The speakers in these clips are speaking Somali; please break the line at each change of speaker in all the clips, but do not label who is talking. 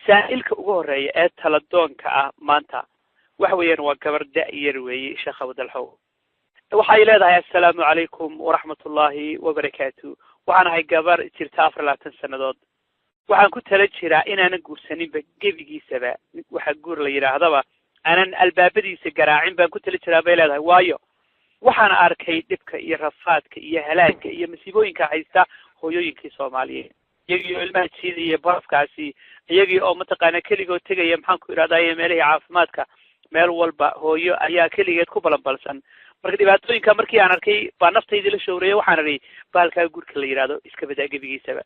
سائلك وهرية تلدون كمانتا وحويا وكبر دائر وي شيخ أبو دلحو وحي لها السلام عليكم ورحمة الله وبركاته وأنا هاي قبر ترتافر لا تنسى ضد وأنا كنت لجرا إن أنا نقول سنين بجيبي سبا وحقول لي هذا أنا البابدي سجراعين كنت لجرا بيلها وايو وأنا أركي دبك يرفاتك يهلاك يمسيبوينك عيسى هويوينك سوماليين يجي المهتشيدي برفكاسي يجي أو متقنا كليجو تجي يمحنكو إرادة ماله عافماتك meel walba hooyo ayaa kaligeed ku balanbalsan marka dhibaatooyinka markii aan arkay baa naftayda la shawreeyay waxaan arkay baalka gurka la yiraahdo iska bada gabigiisaba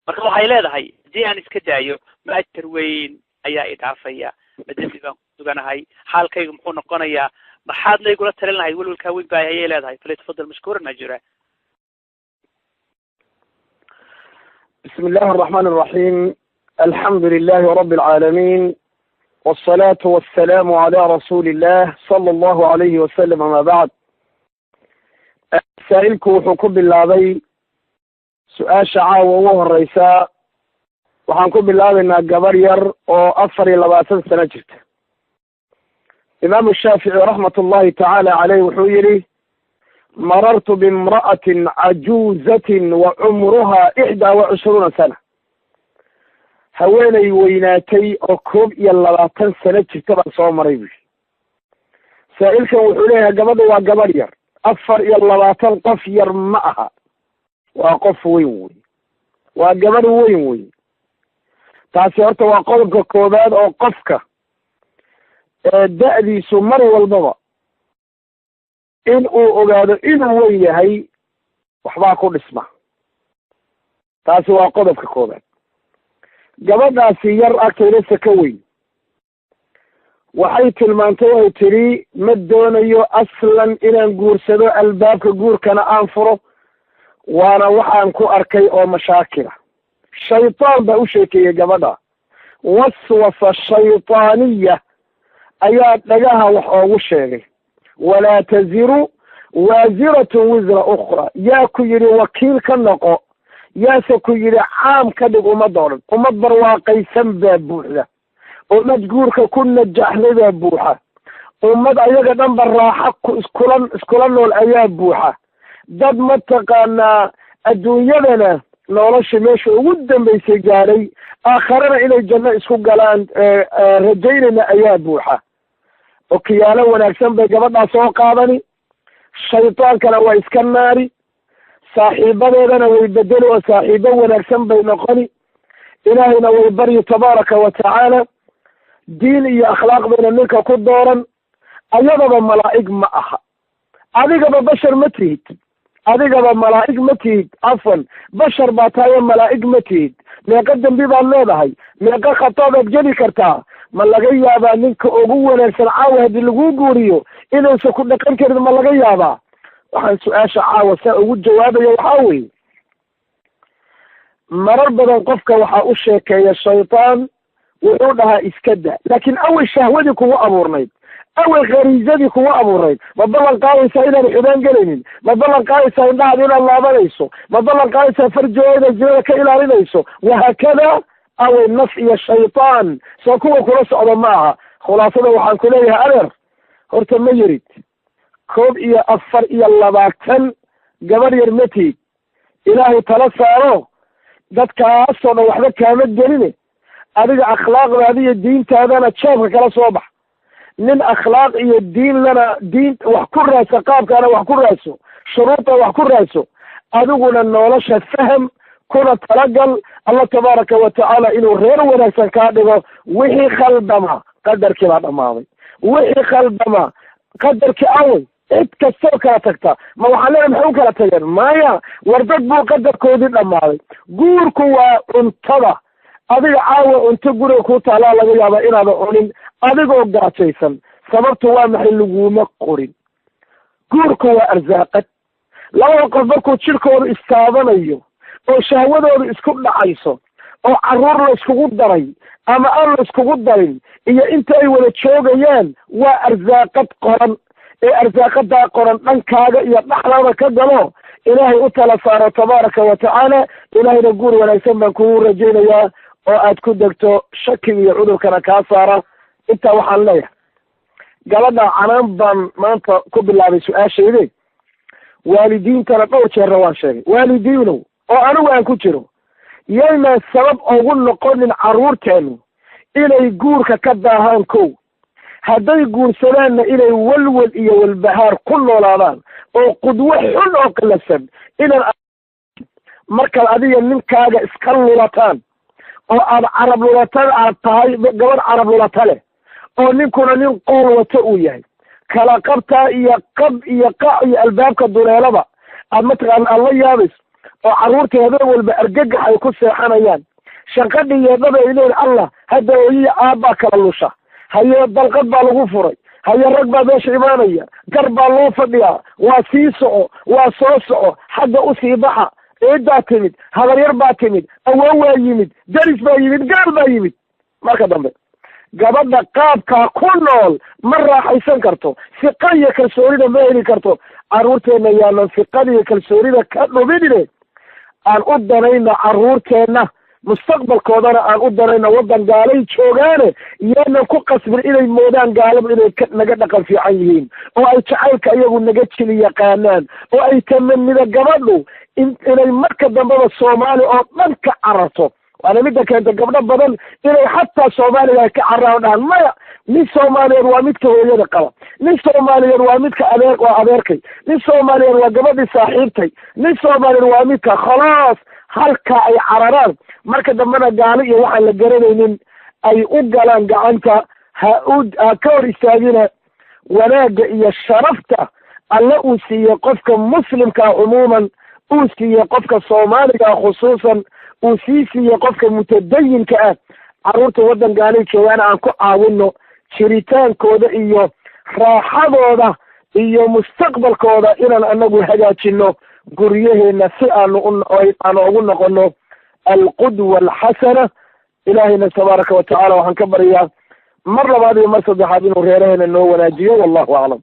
marka waxay leedahay hadii aan iska daayo maatar weyn ayaa idaafaya madami baan suganahay xaalkaygu muxuu noqonayaa maxaad leegula talin lahayd walwalka weyn baa ayay leedahay fadal mashkuuran ajra
بسم الله الرحمن الرحيم الحمد لله رب العالمين والصلاة والسلام على رسول الله صلى الله عليه وسلم. ما بعد سائلكم وحكم بالله سؤال شعاوة وهو الرئيساء وحكم بالله إن الجبرير وأفر لباسن سنجرت إمام الشافعي رحمة الله تعالى عليه وحويري مررت بامرأة عجوزة وعمرها 21 سنة haweenay weynaatay oo 21 sano jirta baan soo maray wiil saa'ilkan wuxuu leeyahay gabadha waa gabadh yar 24 qof yar ma aha waa qof weyn wey waa gabadh weyn wey taasi horta waa qodobka koobaad oo qofka da'diisu mar walbaba in uu ogaado inuu weyn yahay waxbaa ku dhisma taasi waa qodobka koobaad gabadhaasi yar agteedasa ka weyn waxay tilmaantay oo tiri ma doonayo aslan inaan guursado albaabka guurkana aan furo waana waxaan ku arkay oo mashaakila shaytaan baa u sheekeeyey gabadha waswasa shaytaaniya ayaa dhagaha wax oogu sheegay walaa taziru waasiratun wisra ukhra yaa ku yidhi wakiil ka noqo yaase ku yidhi caam ka dhig ummadda o dhan ummad barwaaqaysan baa buuxda ummad guurka ku najaxday baa buuxa ummad ayaga dhanba raaxa iskula nool ayaa buuxa dad mataqaanaa adduunyadana nolosha meesha ugu dambaysay gaadhay aakharana inay janno isku galaan rajaynayna ayaa buuxa okiyaalo wanaagsan bay gabadhaa soo qaadani shaytaankana waa iska naari saaxiibadeedana way bedeli oo saaxiibo wanaagsan bay noqoni ilaahayna way baryi tabaaraka wa tacaala diin iyo akhlaaq bayna ninka ku dooran ayadaba malaa'ig ma aha adigaba bashar ma tihid adigaba malaa'ig ma tihid afwan bashar baa tahayo malaa'ig ma tihid meeqa dembi baad leedahay meeqa khataabaad geli kartaa ma laga yaabaa ninka ugu wanaagsan caawa haddii lagu guuriyo inuusan ku dhaqan karin ma laga yaabaa waxaan su-aasha caawa saa ugu jawaabayo waxaa weeye marar badan qofka waxaa u sheekeeya shaytaan wuxuu dhahaa iska da laakiin awel shahwadii kugu abuurnayd awel khariisadii kugu abuurnayd ma ballan qaadaysaa inaan xubaan gelaynin ma ballan qaadaysaa indhahaada inaad laabanayso ma ballan qaadaysaa farjooda inaad zinada ka ilaalinayso wahaakada awel naf iyo shaytaan soo kuwa kula socda ma aha khulaasada waxaan ku leeyahay adeer horta ma yirid 24 gabadh yar matid ilaahay tala saaro dadkaasoo dhan waxba kaama geline adiga akhlaaqdaada iyo diintaadana jeebka kala soo bax nin akhlaaq iyo diin lana diin wax ku raadsa qaabkaana wax ku raadso shuruuda wax ku raadso adiguna nolosha faham kuna talagal allah tabaaraka wa tacaala inuu reer wanaagsan kaa dhigo wixii khaldama qadarkii baa dhammaaday wixii khaldama qadarkii awey cid kastoo kala tagta ma waxaa leedahay maxay u kala tageen maya war dad buu qadarkoodii dhammaaday guurku waa cuntada adiga caawa cunto guriga ku taalaa laga yaabaa inaada cunin adigoo gaajaysan sababtu waa maxay laguma qorin guurku waa arsaaqad labada qof markuu jirkoodu istaabanayo oo shahwadoodu isku dhacayso oo carruur la iskugu daray ama aan la iskugu darin iyo inta ay wada joogayaan waa arsaaqad qoran ee arsaaqadaa qoran dhankaaga iyo dhaxdaada ka galo ilaahay u tala saaro tabaaraka wa tacaala ilaahayna guur wanaagsan baan kugu rajaynayaa oo aad ku degto shakiga iyo cudurkana kaa saara. intaa waxaan leeyahay gabadha canaan baan maanta ku bilaabay su-aashayde. waalidiintana dhowr jeerna waan sheegay, waalidiinow oo anigu aan ku jiro, yaynaan sabab ugu noqonin carruurteenu inay guurka ka daahaan. kow, hadday guursadaanna inay walwal iyo walbahaar ku noolaadaan oo qudwo xun oo qalafsan inaan markaad adiga ninkaaga iska lulataan oo aad carab lulataan aad tahay gabadh carab lulata leh oo ninkuna nin qool wato uu yahay, kala qabtaa iyo qab iyo qac iyo albaabka duleelaba aad mataqaana aad la yaabayso oo carruurta habeen walba argagax ay ku seexanayaan. shanqadhi iyo dhaba ay leeyihin allah hadda hooyiya aabbaa kala lusha, haye dalqad baa lagu furay, haye rag baa meesha imaanaya, gar baa loo fadhiyaa, waa sii soco, waa soo soco, xagga usii baxa, eedaa timid, habaryar baa timid, awoo waa yimid, daris baa yimid, gaal baa yimid. marka dambe gabadha qaabkaa ku nool ma raaxaysan karto, fiqa iyo kalsoonida ma heli karto. carruurteenna yaanan fiqada iyo kalsoonida ka dhuminine aan u danayno carruurteenna, mustaqbalkoodana aan u danayno. waddan gaalay joogaane yaanan ku qasbin inay moodaan gaalaba inay naga dhaqan fiican yihiin oo ay jacaylka iyagu naga jili yaqaanaan oo ay tamanida gabadhu inay marka dambeba soomaali oo dhan ka cararto. waana midda keenta gabdho badan inay xataa soomaaliga ka carraan dhahan maya, nin soomaaliyeed waa midka hooyada qaba, nin soomaaliyeed waa midka waa adeerkay, nin soomaaliyeed waa gabadhii saaxiibtay, nin soomaaliyeed waa midka khalaas halkaa ay cararaan. marka dambena gaalo iyo waxaan la garanaynin ay u galaan gacanta. ha ka hor istaagina wanaagga iyo sharafta alle uu siiye qofka muslimkaa cumuuman, uu siiye qofka soomaaliga khusuusan, uu sii siiye qofka mutadayinka ah. carruurta waddan gaalay joogaana aan ku caawino jiritaankooda iyo raaxadooda iyo mustaqbalkooda inaan anagu hagaajino guryaheena si aanu ugu noqono alqudwa alxasana. ilaahayna tabaaraka wa tacaala waxaan ka baryaa mar labaad iyo mar saddexaad inuu reeraheena noo wanaajiyo. wallahu aclam.